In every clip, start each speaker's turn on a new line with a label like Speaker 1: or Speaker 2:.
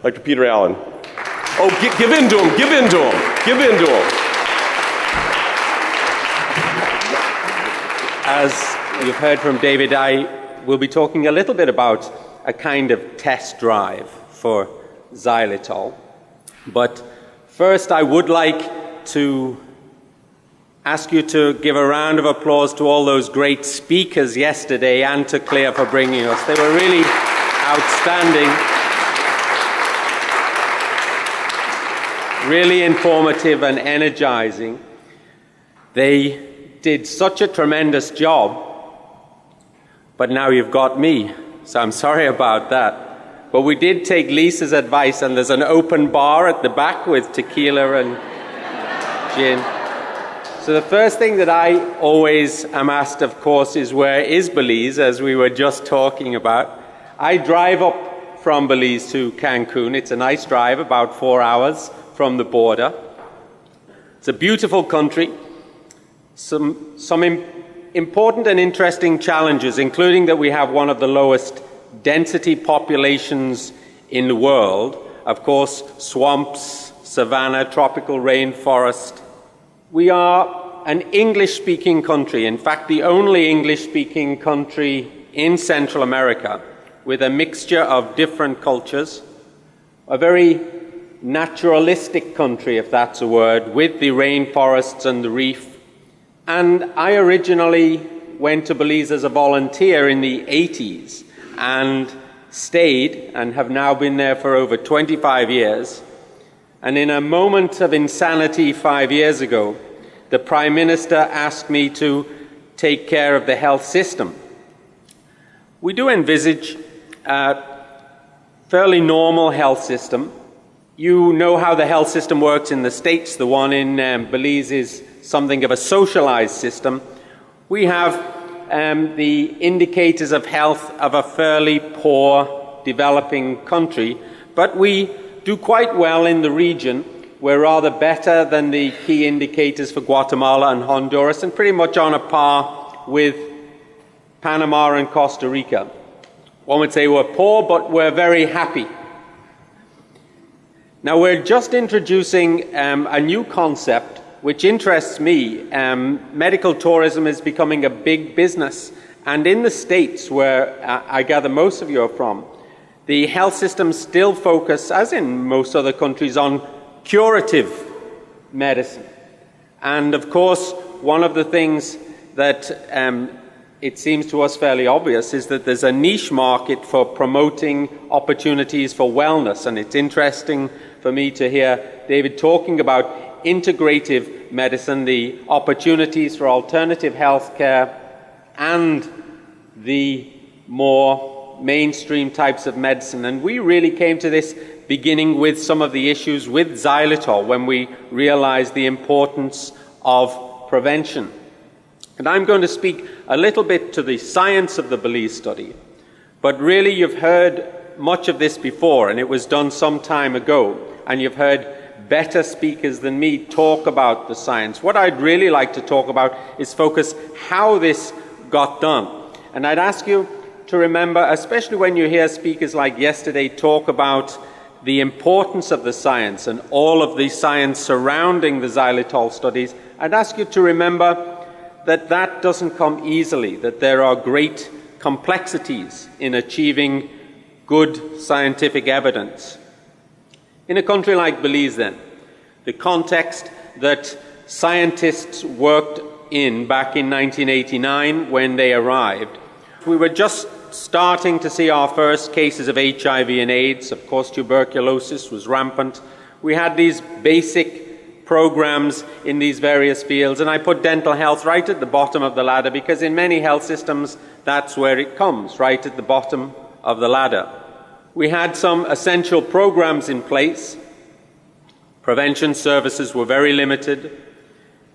Speaker 1: Dr. Peter Allen. Oh, give in to him, give in to him, give in to him.
Speaker 2: As you've heard from David, I will be talking a little bit about a kind of test drive for xylitol. But first, I would like to ask you to give a round of applause to all those great speakers yesterday and to Xlear for bringing us. They were really outstanding, really informative and energizing. They did such a tremendous job, but now you've got me, so I'm sorry about that. But we did take Lisa's advice, and there's an open bar at the back with tequila and gin. So the first thing that I always am asked, of course, is where is Belize, as we were just talking about. I drive up from Belize to Cancun. It's a nice drive, about 4 hours from the border. It's a beautiful country. Some important and interesting challenges, including that we have one of the lowest density populations in the world. Of course, swamps, savanna, tropical rainforest. We are an English-speaking country, in fact, the only English-speaking country in Central America, with a mixture of different cultures, a very naturalistic country, if that's a word, with the rainforests and the reef. And I originally went to Belize as a volunteer in the 80s and stayed and have now been there for over 25 years. And in a moment of insanity 5 years ago, the Prime Minister asked me to take care of the health system. We do envisage a fairly normal health system. You know how the health system works in the States. The one in Belize is something of a socialized system. We have the indicators of health of a fairly poor developing country, but we do quite well in the region. We're rather better than the key indicators for Guatemala and Honduras, and pretty much on a par with Panama and Costa Rica. One would say we're poor, but we're very happy. Now, we're just introducing a new concept which interests me. Medical tourism is becoming a big business. And in the States, where I gather most of you are from, the health systems still focus, as in most other countries, on curative medicine. And of course, one of the things that it seems to us fairly obvious is that there's a niche market for promoting opportunities for wellness. And it's interesting for me to hear David talking about integrative medicine, the opportunities for alternative health care, and the more mainstream types of medicine. And we really came to this beginning with some of the issues with xylitol when we realized the importance of prevention. And I'm going to speak a little bit to the science of the Belize study. But really, you've heard much of this before, and it was done some time ago, and you've heard better speakers than me talk about the science. What I'd really like to talk about is focus how this got done. And I'd ask you to remember, especially when you hear speakers like yesterday talk about the importance of the science and all of the science surrounding the xylitol studies, I'd ask you to remember that that doesn't come easily, that there are great complexities in achieving good scientific evidence. In a country like Belize, then, the context that scientists worked in back in 1989 when they arrived, we were just starting to see our first cases of HIV and AIDS. Of course, tuberculosis was rampant. We had these basic programs in these various fields, and I put dental health right at the bottom of the ladder because in many health systems, that's where it comes, right at the bottom of the ladder. We had some essential programs in place. Prevention services were very limited.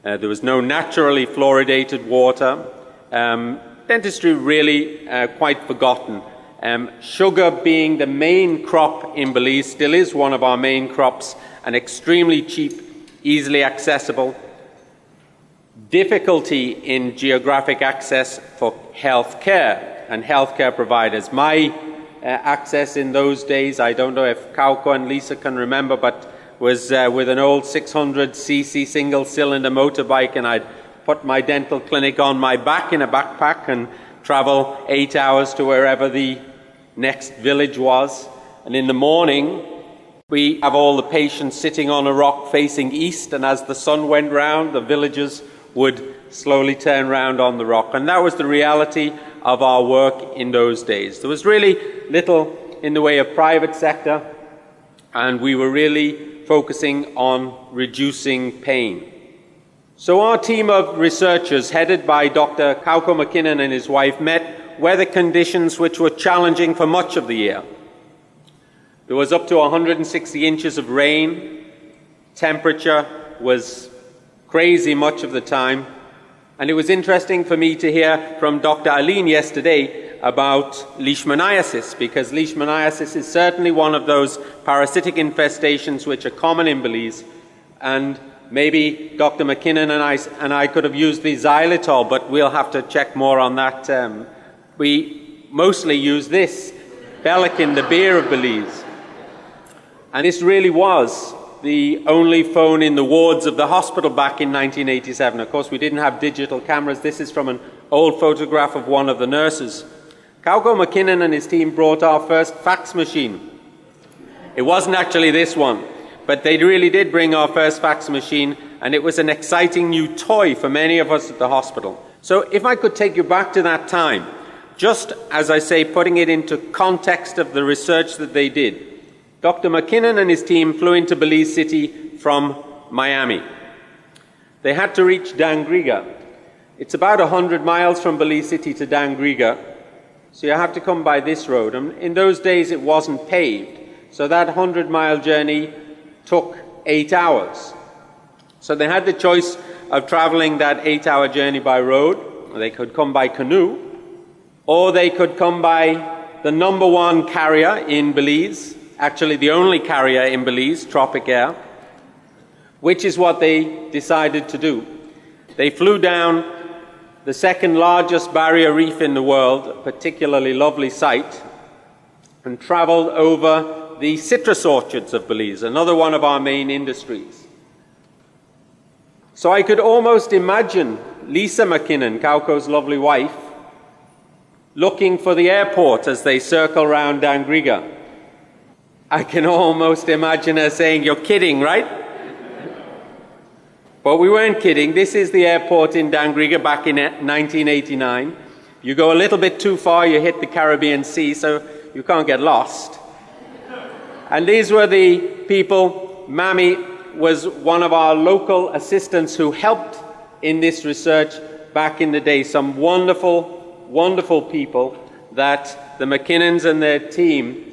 Speaker 2: There was no naturally fluoridated water. Dentistry really quite forgotten. Sugar being the main crop in Belize, still is one of our main crops, and extremely cheap, easily accessible. Difficulty in geographic access for health care and healthcare providers. My access in those days. I don't know if Kauko and Lisa can remember, but was with an old 600cc single-cylinder motorbike, and I'd put my dental clinic on my back in a backpack and travel 8 hours to wherever the next village was. And in the morning, we have all the patients sitting on a rock facing east, and as the sun went round, the villagers would slowly turn round on the rock. And that was the reality of our work in those days. There was really little in the way of private sector, and we were really focusing on reducing pain. So our team of researchers, headed by Dr. Kauko McKinnon and his wife, met weather conditions which were challenging for much of the year. There was up to 160 inches of rain. Temperature was crazy much of the time. And it was interesting for me to hear from Dr. Aline yesterday about leishmaniasis, because leishmaniasis is certainly one of those parasitic infestations which are common in Belize. And maybe Dr. McKinnon and I could have used the xylitol, but we'll have to check more on that. We mostly use this, Belikin, the beer of Belize. And this really was the only phone in the wards of the hospital back in 1987. Of course, we didn't have digital cameras. This is from an old photograph of one of the nurses. Kauko McKinnon and his team brought our first fax machine. It wasn't actually this one, but they really did bring our first fax machine, and it was an exciting new toy for many of us at the hospital. So if I could take you back to that time, just as I say, putting it into context of the research that they did. Dr. McKinnon and his team flew into Belize City from Miami. They had to reach Dangriga. It's about 100 miles from Belize City to Dangriga, so you have to come by this road. And in those days, it wasn't paved, so that 100-mile journey took 8 hours. So they had the choice of traveling that 8-hour journey by road, or they could come by canoe, or they could come by the number one carrier in Belize, actually the only carrier in Belize, Tropic Air, which is what they decided to do. They flew down the second largest barrier reef in the world, a particularly lovely sight, and traveled over the citrus orchards of Belize, another one of our main industries. So I could almost imagine Lisa McKinnon, Kauko's lovely wife, looking for the airport as they circle around Dangriga. I can almost imagine her saying, "You're kidding, right?" But we weren't kidding. This is the airport in Dangriga back in 1989. You go a little bit too far, you hit the Caribbean Sea, so you can't get lost. And these were the people. Mammy was one of our local assistants who helped in this research back in the day. Some wonderful, wonderful people that the McKinnons and their team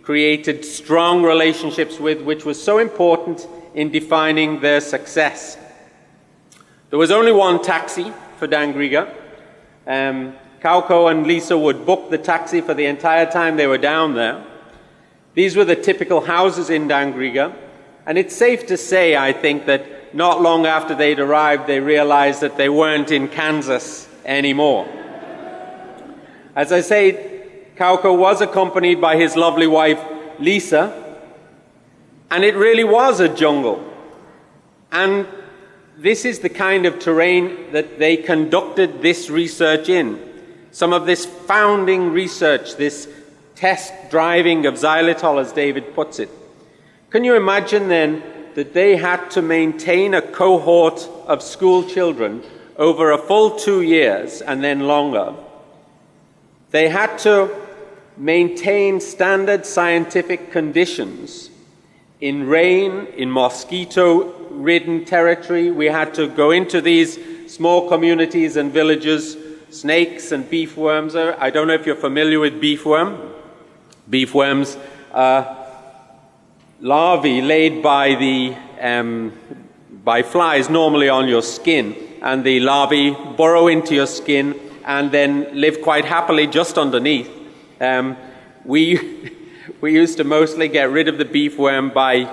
Speaker 2: created strong relationships with, which was so important in defining their success. There was only one taxi for Dangriga. Kauko and Lisa would book the taxi for the entire time they were down there. These were the typical houses in Dangriga, and it's safe to say, I think, that not long after they'd arrived, they realized that they weren't in Kansas anymore. As I say, Kauko was accompanied by his lovely wife, Lisa, and it really was a jungle. And this is the kind of terrain that they conducted this research in. Some of this founding research, this test driving of xylitol, as David puts it. Can you imagine then that they had to maintain a cohort of school children over a full 2 years and then longer? They had to maintain standard scientific conditions in rain, in mosquito-ridden territory. We had to go into these small communities and villages, snakes and beefworms. I don't know if you're familiar with beefworm. Beefworms are larvae laid by flies, normally on your skin, and the larvae burrow into your skin and then live quite happily just underneath. We used to mostly get rid of the beefworm by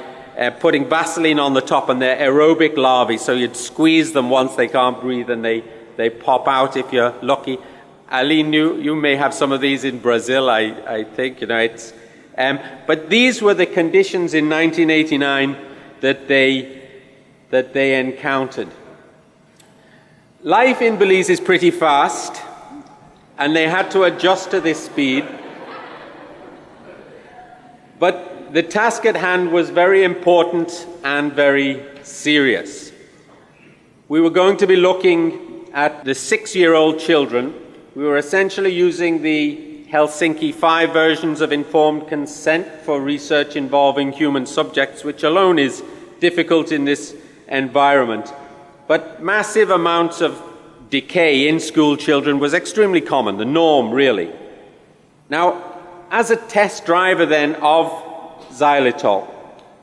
Speaker 2: putting Vaseline on the top, and they're aerobic larvae, so you'd squeeze them once they can't breathe and they pop out if you're lucky. Aline, you may have some of these in Brazil, I think. But these were the conditions in 1989 that they encountered. Life in Belize is pretty fast, and they had to adjust to this speed. But the task at hand was very important and very serious. We were going to be looking at the 6-year-old children. We were essentially using the Helsinki 5 versions of informed consent for research involving human subjects, which alone is difficult in this environment. But massive amounts of decay in school children was extremely common, the norm really. Now, as a test driver then of xylitol,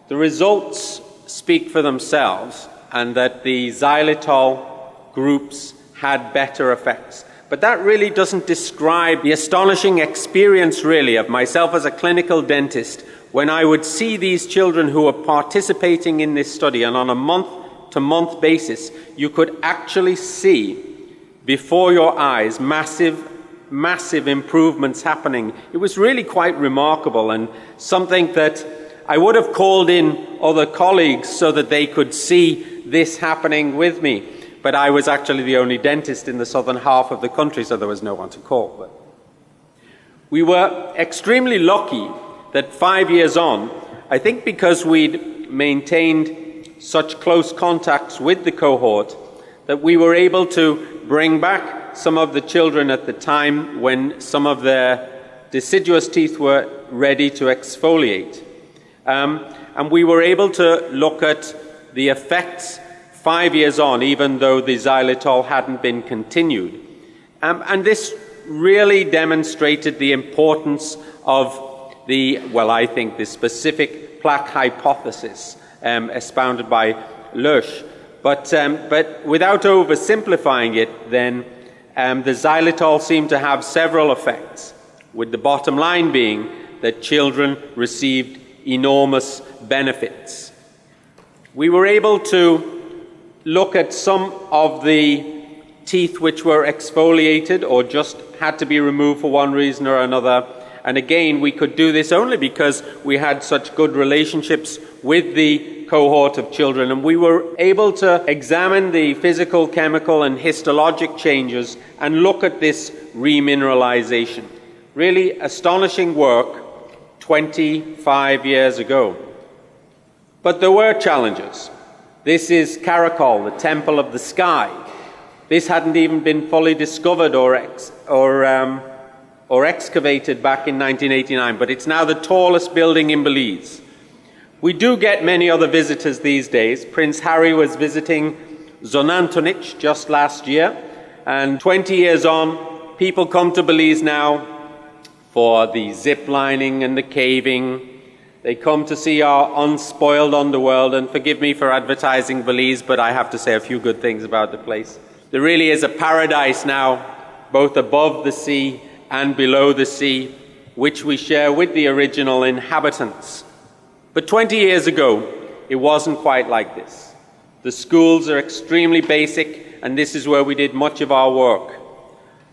Speaker 2: the results speak for themselves, and that the xylitol groups had better effects. But that really doesn't describe the astonishing experience really of myself as a clinical dentist when I would see these children who were participating in this study, and on a month-to-month basis, you could actually see before your eyes massive improvements happening. It was really quite remarkable, and something that I would have called in other colleagues so that they could see this happening with me. But I was actually the only dentist in the southern half of the country, so there was no one to call. But we were extremely lucky that 5 years on, I think because we'd maintained such close contacts with the cohort, that we were able to bring back some of the children at the time when some of their deciduous teeth were ready to exfoliate. And we were able to look at the effects 5 years on, even though the xylitol hadn't been continued. And this really demonstrated the importance of I think the specific plaque hypothesis expounded by Lösch. But without oversimplifying it, then the xylitol seemed to have several effects, with the bottom line being that children received enormous benefits. We were able to look at some of the teeth which were exfoliated or just had to be removed for one reason or another. And again, we could do this only because we had such good relationships with the cohort of children, and we were able to examine the physical, chemical, and histologic changes and look at this remineralization. Really astonishing work 25 years ago. But there were challenges. This is Karakol, the Temple of the Sky. This hadn't even been fully discovered or excavated back in 1989, but it's now the tallest building in Belize. We do get many other visitors these days. Prince Harry was visiting Zonantonic just last year, and 20 years on, people come to Belize now for the zip lining and the caving. They come to see our unspoiled underworld, and forgive me for advertising Belize, but I have to say a few good things about the place. There really is a paradise now, both above the sea and below the sea, which we share with the original inhabitants. But 20 years ago, it wasn't quite like this. The schools are extremely basic, and this is where we did much of our work.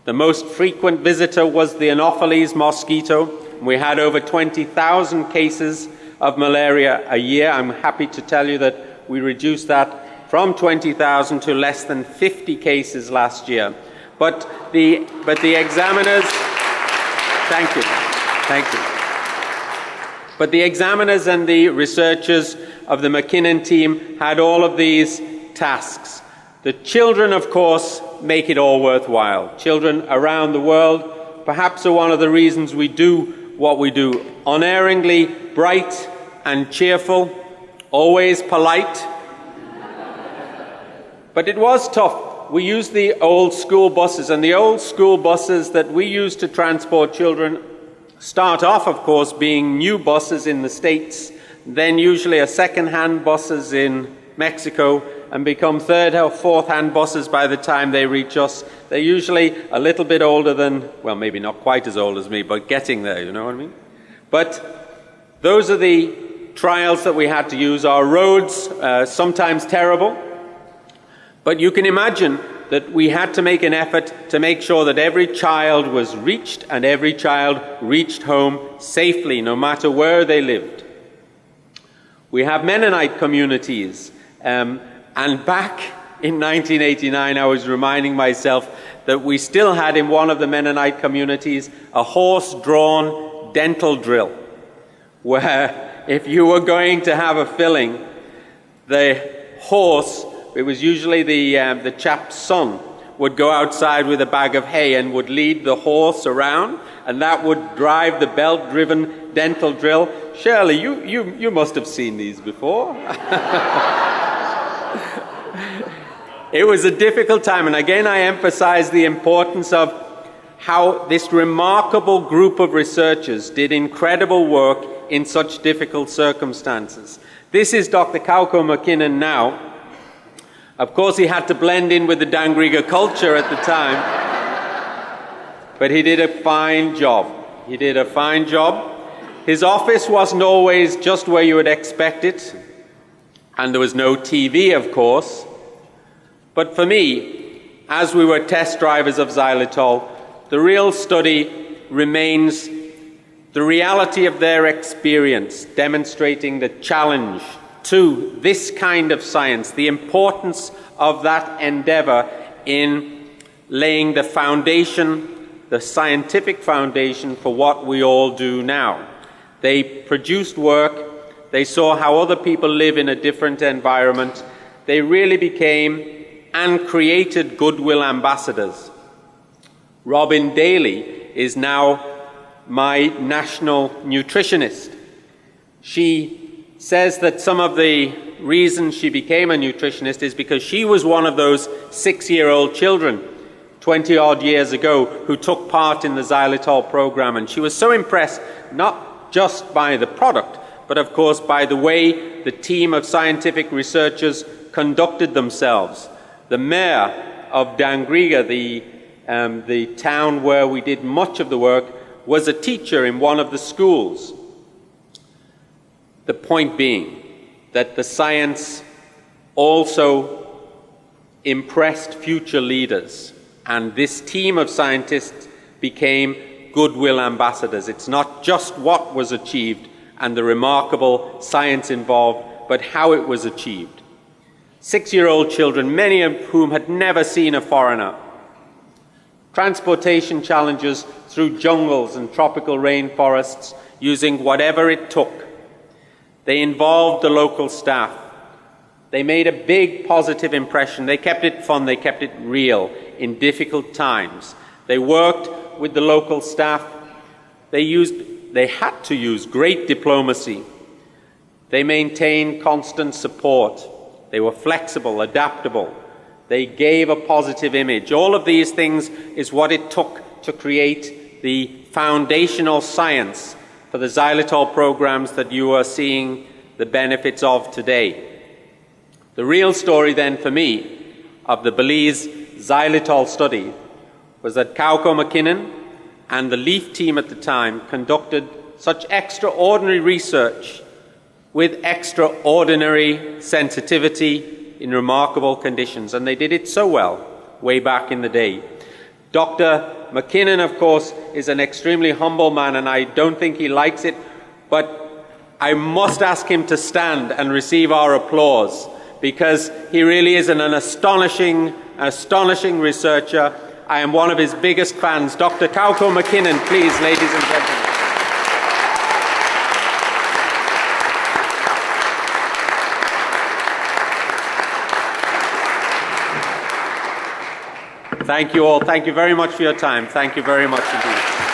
Speaker 2: The most frequent visitor was the Anopheles mosquito. We had over 20,000 cases of malaria a year. I'm happy to tell you that we reduced that from 20,000 to less than 50 cases last year. But the examiners, thank you. But the examiners and the researchers of the McKinnon team had all of these tasks. The children, of course, make it all worthwhile. Children around the world perhaps are one of the reasons we do what we do. Unerringly bright and cheerful, always polite. But it was tough. We used the old school buses, and the old school buses that we used to transport children start off, of course, being new buses in the States, then usually a second-hand buses in Mexico, and become third or fourth-hand buses by the time they reach us. They're usually a little bit older than, well, maybe not quite as old as me, but getting there, you know what I mean? But those are the trials that we had to use. Our roads, sometimes terrible, but you can imagine that we had to make an effort to make sure that every child was reached and every child reached home safely, no matter where they lived. We have Mennonite communities, and back in 1989 I was reminding myself that we still had in one of the Mennonite communities a horse-drawn dental drill, where if you were going to have a filling, the horse, it was usually the chap's son, would go outside with a bag of hay and would lead the horse around, and that would drive the belt-driven dental drill. Shirley, you must have seen these before. It was a difficult time, and again I emphasize the importance of how this remarkable group of researchers did incredible work in such difficult circumstances. This is Dr. Kauko McKinnon now. Of course, he had to blend in with the Dangriga culture at the time, but he did a fine job. He did a fine job. His office wasn't always just where you would expect it, and there was no TV, of course. But for me, as we were test drivers of xylitol, the real study remains the reality of their experience, demonstrating the challenge to this kind of science, the importance of that endeavor in laying the foundation, the scientific foundation for what we all do now. They produced work, they saw how other people live in a different environment, they really became and created goodwill ambassadors. Robin Daly is now my national nutritionist. She says that some of the reason she became a nutritionist is because she was one of those 6-year-old children 20-odd years ago who took part in the xylitol program, and she was so impressed not just by the product, but of course by the way the team of scientific researchers conducted themselves. The mayor of Dangriga, the town where we did much of the work, was a teacher in one of the schools. The point being that the science also impressed future leaders, and this team of scientists became goodwill ambassadors. It's not just what was achieved and the remarkable science involved, but how it was achieved. 6-year-old children, many of whom had never seen a foreigner. Transportation challenges through jungles and tropical rainforests using whatever it took. They involved the local staff. They made a big positive impression. They kept it fun. They kept it real in difficult times. They worked with the local staff. They had to use great diplomacy. They maintained constant support. They were flexible, adaptable. They gave a positive image. All of these things is what it took to create the foundational science for the xylitol programs that you are seeing the benefits of today. The real story then for me of the Belize xylitol study was that Kauko McKinnon and the LEAF team at the time conducted such extraordinary research with extraordinary sensitivity in remarkable conditions, and they did it so well way back in the day. Dr. McKinnon, of course, is an extremely humble man, and I don't think he likes it, but I must ask him to stand and receive our applause, because he really is an astonishing researcher. I am one of his biggest fans. Dr. Kauko McKinnon, please, ladies and gentlemen. Thank you all. Thank you very much for your time. Thank you very much indeed.